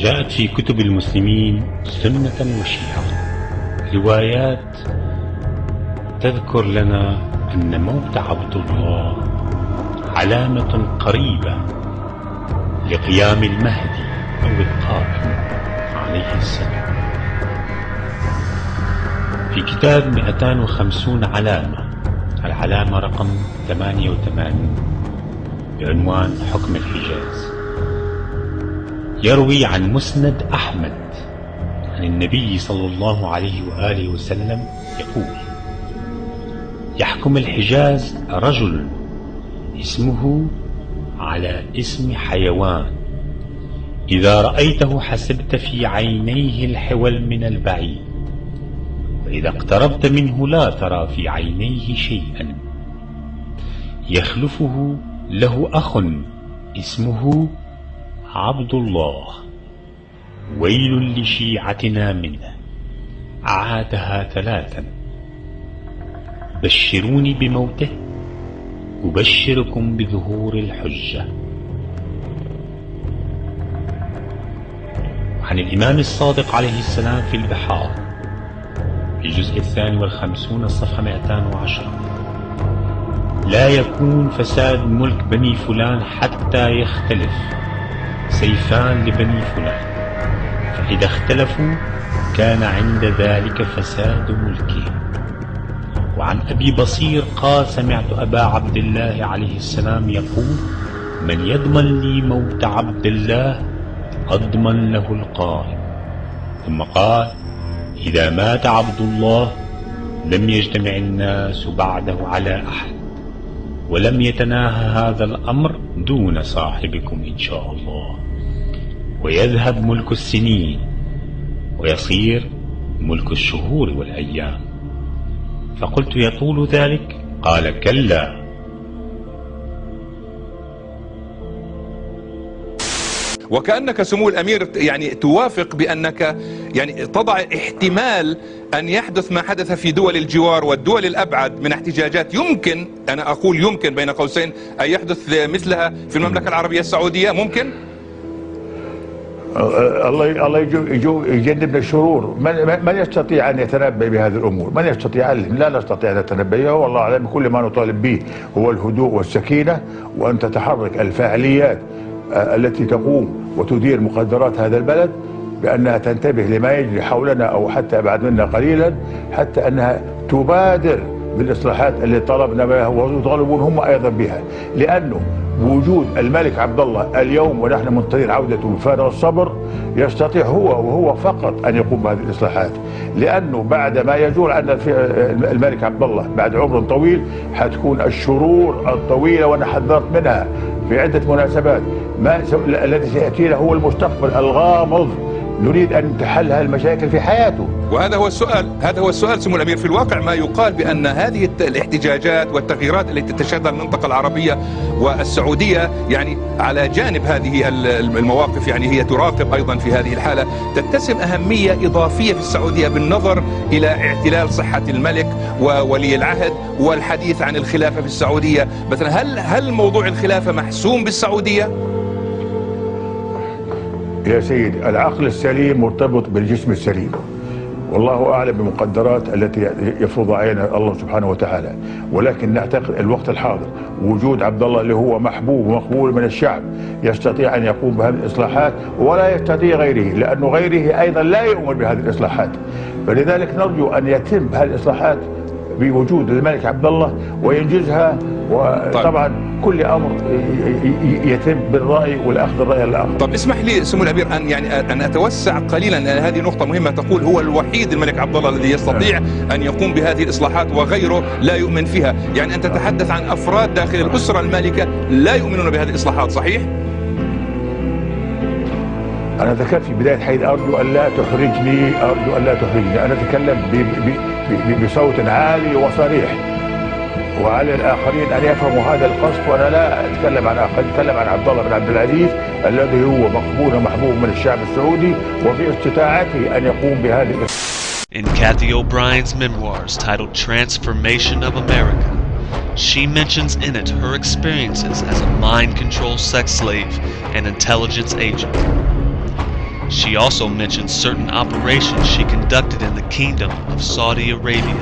جاءت في كتب المسلمين سنة وشيعة روايات تذكر لنا أن موت عبد الله علامة قريبة لقيام المهدي أو القائم عليه السلام. في كتاب 250 علامة، العلامة رقم 88 بعنوان حكم الحجاز، يروي عن مسند أحمد عن النبي صلى الله عليه وآله وسلم يقول: يحكم الحجاز رجل اسمه على اسم حيوان، إذا رأيته حسبت في عينيه الحول من البعيد، وإذا اقتربت منه لا ترى في عينيه شيئا. يخلفه له أخ اسمه عبد الله، ويل لشيعتنا منه. أعادها 3: بشروني بموته أبشركم بظهور الحجة. عن الإمام الصادق عليه السلام في البحار في الجزء 52 الصفحة 210: لا يكون فساد ملك بني فلان حتى يختلف سيفان لبني فلان، فإذا اختلفوا كان عند ذلك فساد ملكهم. وعن أبي بصير قال: سمعت أبا عبد الله عليه السلام يقول: من يضمن لي موت عبد الله أضمن له القائم. ثم قال: إذا مات عبد الله لم يجتمع الناس بعده على أحد، ولم يتناهى هذا الأمر دون صاحبكم إن شاء الله، ويذهب ملك السنين ويصير ملك الشهور والأيام. فقلت: يطول ذلك؟ قال: كلا. وكأنك سمو الأمير يعني توافق بأنك يعني تضع احتمال أن يحدث ما حدث في دول الجوار والدول الأبعد من احتجاجات، يمكن، أنا أقول يمكن بين قوسين، أن يحدث مثلها في المملكة العربية السعودية. ممكن؟ الله يجنبنا الشرور. من يستطيع أن يتنبأ بهذه الأمور؟ من يستطيع؟ لا نستطيع أن نتنبأ. والله أعلم. كل ما نطالب به هو الهدوء والسكينة، وأن تتحرك الفاعليات التي تقوم وتدير مقدرات هذا البلد بأنها تنتبه لما يجري حولنا أو حتى أبعد منا قليلا، حتى أنها تبادر بالإصلاحات اللي طلبنا بها ويطالبون هم أيضا بها. لأنه وجود الملك عبد الله اليوم ونحن منتظرين عودته بفارغ الصبر يستطيع هو وهو فقط أن يقوم بهذه الإصلاحات، لأنه بعد ما يجول عن الملك عبد الله بعد عمر طويل حتكون الشرور الطويلة، وأنا حذرت منها في عدة مناسبات. الذي سيأتينا هو المستقبل الغامض، نريد أن تحل المشاكل في حياته. وهذا هو السؤال، هذا هو السؤال سمو الأمير. في الواقع ما يقال بأن هذه الاحتجاجات والتغييرات التي تشهدها المنطقة العربية والسعودية يعني على جانب هذه المواقف، يعني هي تراقب أيضا في هذه الحالة، تتسم أهمية إضافية في السعودية بالنظر إلى اعتلال صحة الملك وولي العهد والحديث عن الخلافة في السعودية. مثلا هل موضوع الخلافة محسوم بالسعودية؟ يا سيدي، العقل السليم مرتبط بالجسم السليم، والله أعلم بمقدرات التي يفرضها علينا الله سبحانه وتعالى. ولكن نعتقد الوقت الحاضر وجود عبد الله اللي هو محبوب ومقبول من الشعب يستطيع أن يقوم بهذه الإصلاحات، ولا يستطيع غيره، لأنه غيره أيضا لا يؤمن بهذه الإصلاحات. فلذلك نرجو أن يتم هذه الإصلاحات بوجود الملك عبد الله وينجزها. وطبعا كل امر يتم بالراي والاخذ الراي الاخر. طب اسمح لي سمو الامير ان اتوسع قليلا، لان هذه نقطه مهمه. تقول هو الوحيد الملك عبد الله الذي يستطيع ان يقوم بهذه الاصلاحات وغيره لا يؤمن فيها، يعني انت تتحدث عن افراد داخل الاسره المالكه لا يؤمنون بهذه الاصلاحات، صحيح؟ أنا ذكرت في بداية حيث أرجو أن لا تحرجني، أرجو أن لا تحرجني. أنا أتكلم بصوت عالي وصريح، وعلى الآخرين أن يفهموا هذا القصد. وأنا لا أتكلم عن آخر، أتكلم عن عبد الله بن عبد العزيز الذي هو مقبول ومحبوب من الشعب السعودي، وفي استطاعته أن يقوم بهذه. In Kathy O'Brien's memoirs titled Transformation of America, she mentions in it her experiences as a mind-control sex slave and intelligence agent. She also mentioned certain operations she conducted in the Kingdom of Saudi Arabia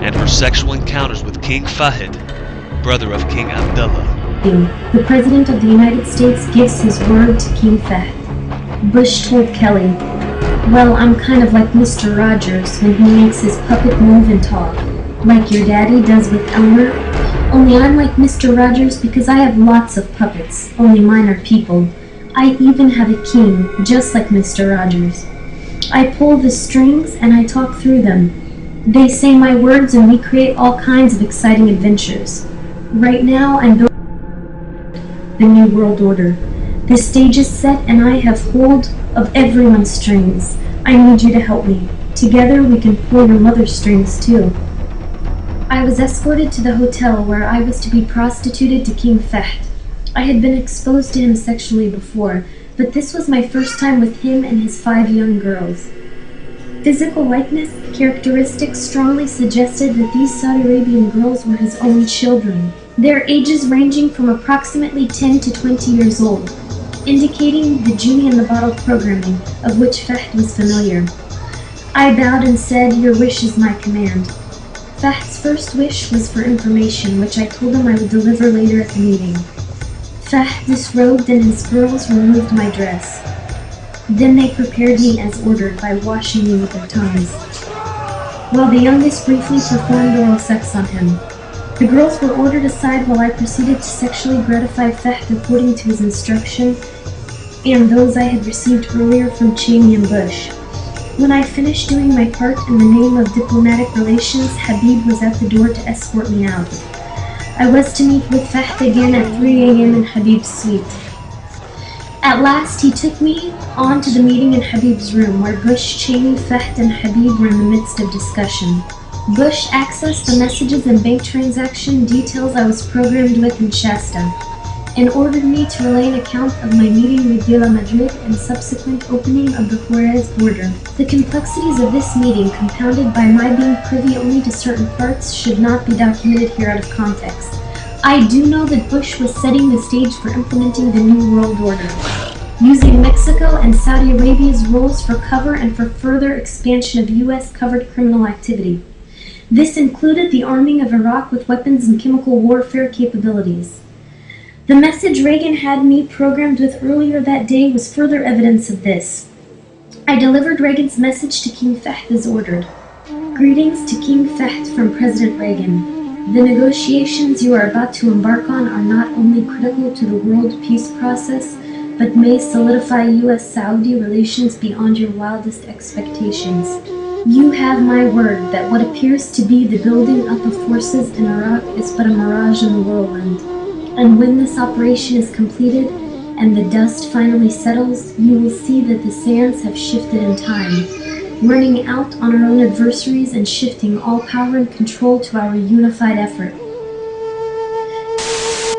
and her sexual encounters with King Fahd, brother of King Abdullah. The President of the United States gives his word to King Fahd. Bush told Kelly, "Well, I'm kind of like Mr. Rogers when he makes his puppet move and talk, like your daddy does with Elmer. Only I'm like Mr. Rogers because I have lots of puppets, only mine are people. I even have a king, just like Mr. Rogers. I pull the strings and I talk through them. They say my words and we create all kinds of exciting adventures. Right now I'm building the New World Order. The stage is set and I have hold of everyone's strings. I need you to help me. Together we can pull your mother's strings too." I was escorted to the hotel where I was to be prostituted to King Fahd. I had been exposed to him sexually before, but this was my first time with him and his 5 young girls. Physical likeness characteristics strongly suggested that these Saudi Arabian girls were his own children, their ages ranging from approximately 10 to 20 years old, indicating the genie in the bottle programming of which Fahd was familiar. I bowed and said, "Your wish is my command." Fahd's first wish was for information, which I told him I would deliver later at the meeting. Fahd disrobed and his girls removed my dress. Then they prepared me as ordered by washing me with their tongues, while the youngest briefly performed oral sex on him. The girls were ordered aside while I proceeded to sexually gratify Fahd according to his instruction and those I had received earlier from Cheney and Bush. When I finished doing my part in the name of diplomatic relations, Habib was at the door to escort me out. I was to meet with Fahd again at 3 a.m. in Habib's suite. At last, he took me on to the meeting in Habib's room, where Bush, Cheney, Fahd, and Habib were in the midst of discussion. Bush accessed the messages and bank transaction details I was programmed with in Shasta, and ordered me to relay an account of my meeting with De La Madrid and subsequent opening of the Juarez border. The complexities of this meeting, compounded by my being privy only to certain parts, should not be documented here out of context. I do know that Bush was setting the stage for implementing the New World Order, using Mexico and Saudi Arabia's roles for cover and for further expansion of U.S. covered criminal activity. This included the arming of Iraq with weapons and chemical warfare capabilities. The message Reagan had me programmed with earlier that day was further evidence of this. I delivered Reagan's message to King Fahd as ordered. Greetings to King Fahd from President Reagan. The negotiations you are about to embark on are not only critical to the world peace process, but may solidify U.S.-Saudi relations beyond your wildest expectations. You have my word that what appears to be the building up of forces in Iraq is but a mirage in the whirlwind. And when this operation is completed and the dust finally settles, you will see that the sands have shifted in time, running out on our own adversaries and shifting all power and control to our unified effort.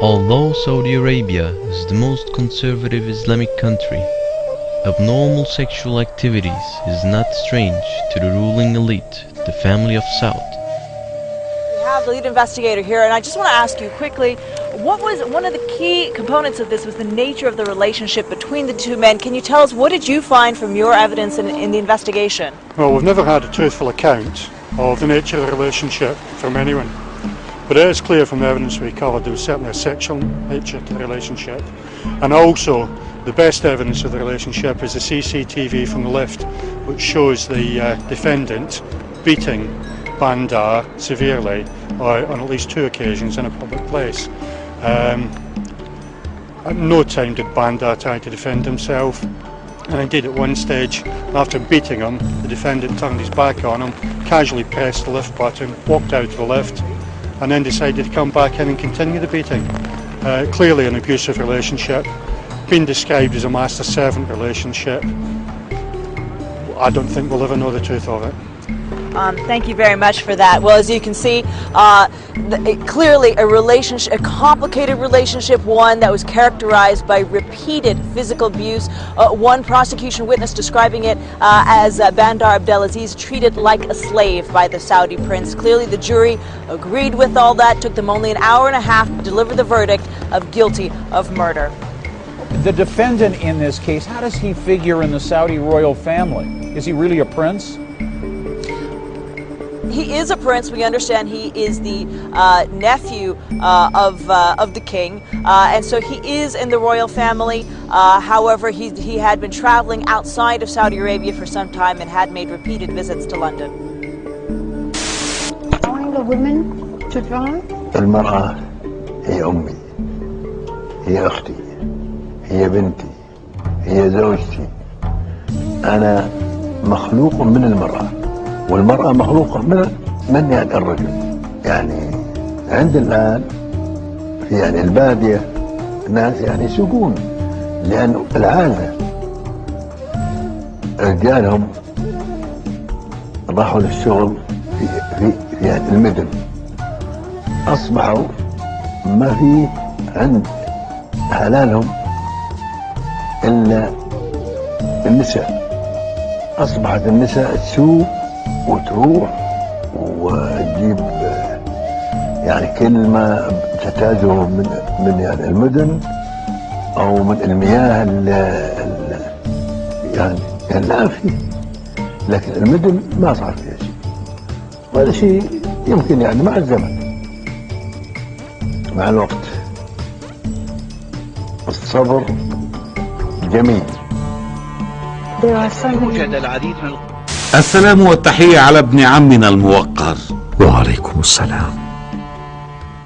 Although Saudi Arabia is the most conservative Islamic country, abnormal sexual activities is not strange to the ruling elite, the family of Saud. We have the lead investigator here, and I just want to ask you quickly, what was one of the key components of this was the nature of the relationship between the two men. Can you tell us, what did you find from your evidence in the investigation? Well, we've never had a truthful account of the nature of the relationship from anyone. But it is clear from the evidence we recovered there was certainly a sexual nature to the relationship. And also, the best evidence of the relationship is the CCTV from the lift, which shows the defendant beating Bandar severely on at least 2 occasions in a public place. At no time did Bandar try to defend himself, and indeed at one stage, after beating him, the defendant turned his back on him, casually pressed the lift button, walked out of the lift, and then decided to come back in and continue the beating. Clearly an abusive relationship, been described as a master-servant relationship. I don't think we'll ever know the truth of it. Thank you very much for that. Well, as you can see, clearly a complicated relationship, one that was characterized by repeated physical abuse. One prosecution witness describing it as Bandar Abdelaziz treated like a slave by the Saudi prince. Clearly the jury agreed with all that. Took them only an hour and a half to deliver the verdict of guilty of murder. The defendant in this case, how does he figure in the Saudi royal family? Is he really a prince? He is a prince. We understand he is the nephew of the king, and so he is in the royal family. However, he had been traveling outside of Saudi Arabia for some time and had made repeated visits to London. Allowing the women to drive? المرأة هي أمي، هي أختي، هي بنتي، هي زوجتي. أنا مخلوق من المرأة، والمرأة مخلوقة من يعني الرجل. يعني عند الآن في يعني البادية ناس يعني يسوقون، لأن العادة رجالهم راحوا للشغل في يعني المدن، أصبحوا ما في عند حلالهم إلا النساء. أصبحت النساء تسوق وتروح وتجيب يعني كل ما تحتاجه من يعني المدن أو من المياه يعني لا فيه، لكن المدن ما صار فيها شيء. وهذا شيء يمكن يعني مع الزمن، مع الوقت. الصبر جميل. يوجد العديد من السلام والتحية على ابن عمنا الموقر. وعليكم السلام.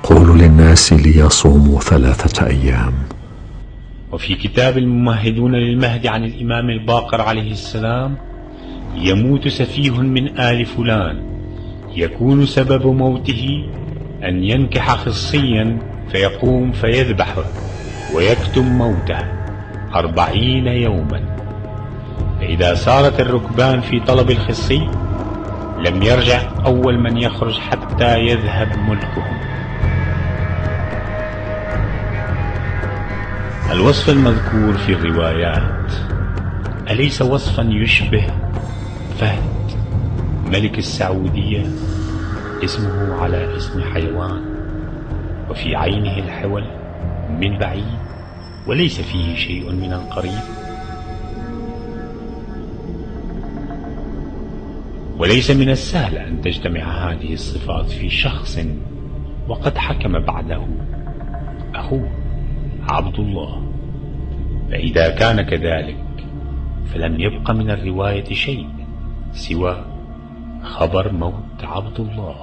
قولوا للناس ليصوموا 3 أيام. وفي كتاب الممهدون للمهدي عن الإمام الباقر عليه السلام: يموت سفيه من آل فلان، يكون سبب موته أن ينكح خصيا فيقوم فيذبحه ويكتم موته 40 يوما، فإذا سارت الركبان في طلب الخصي لم يرجع أول من يخرج حتى يذهب ملكهم. الوصف المذكور في الروايات أليس وصفا يشبه فهد ملك السعودية؟ اسمه على اسم حيوان، وفي عينه الحول من بعيد وليس فيه شيء من القريب. وليس من السهل أن تجتمع هذه الصفات في شخص وقد حكم بعده أخوه عبد الله. فإذا كان كذلك فلم يبق من الرواية شيء سوى خبر موت عبد الله.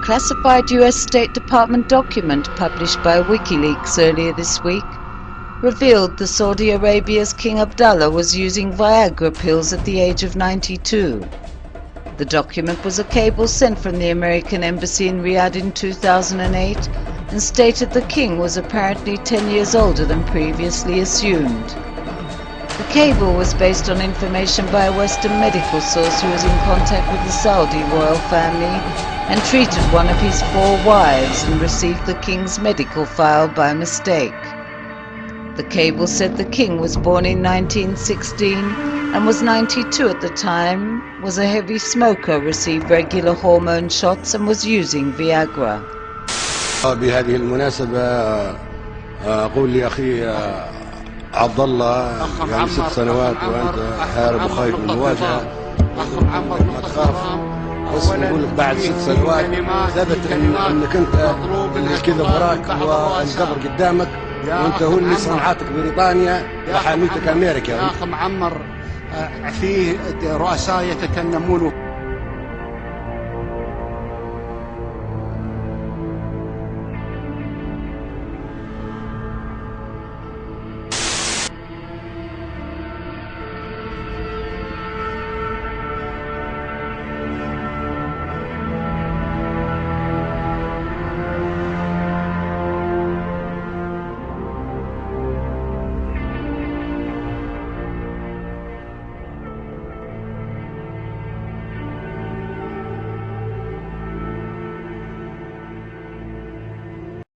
Classified US State Department document published by WikiLeaks earlier this week revealed that Saudi Arabia's King Abdullah was using Viagra pills at the age of 92. The document was a cable sent from the American Embassy in Riyadh in 2008 and stated the king was apparently 10 years older than previously assumed. The cable was based on information by a Western medical source who was in contact with the Saudi royal family and treated one of his 4 wives and received the king's medical file by mistake. The cable said the king was born in 1916 and was 92 at the time, was a heavy smoker, received regular hormone shots and was using Viagra. بهذه المناسبة أقول لأخي عبد الله يعني 6 سنوات وأنت هارب وخايف من المواجهة، ما تخاف. بس نقول لك بعد 6 سنوات ثبت انك انت الكذب وراك والقبر قدامك، وانت هو اللي صنعتك بريطانيا وحاميتك امريكا. يا اخ معمر، فيه رؤساء يتكلمون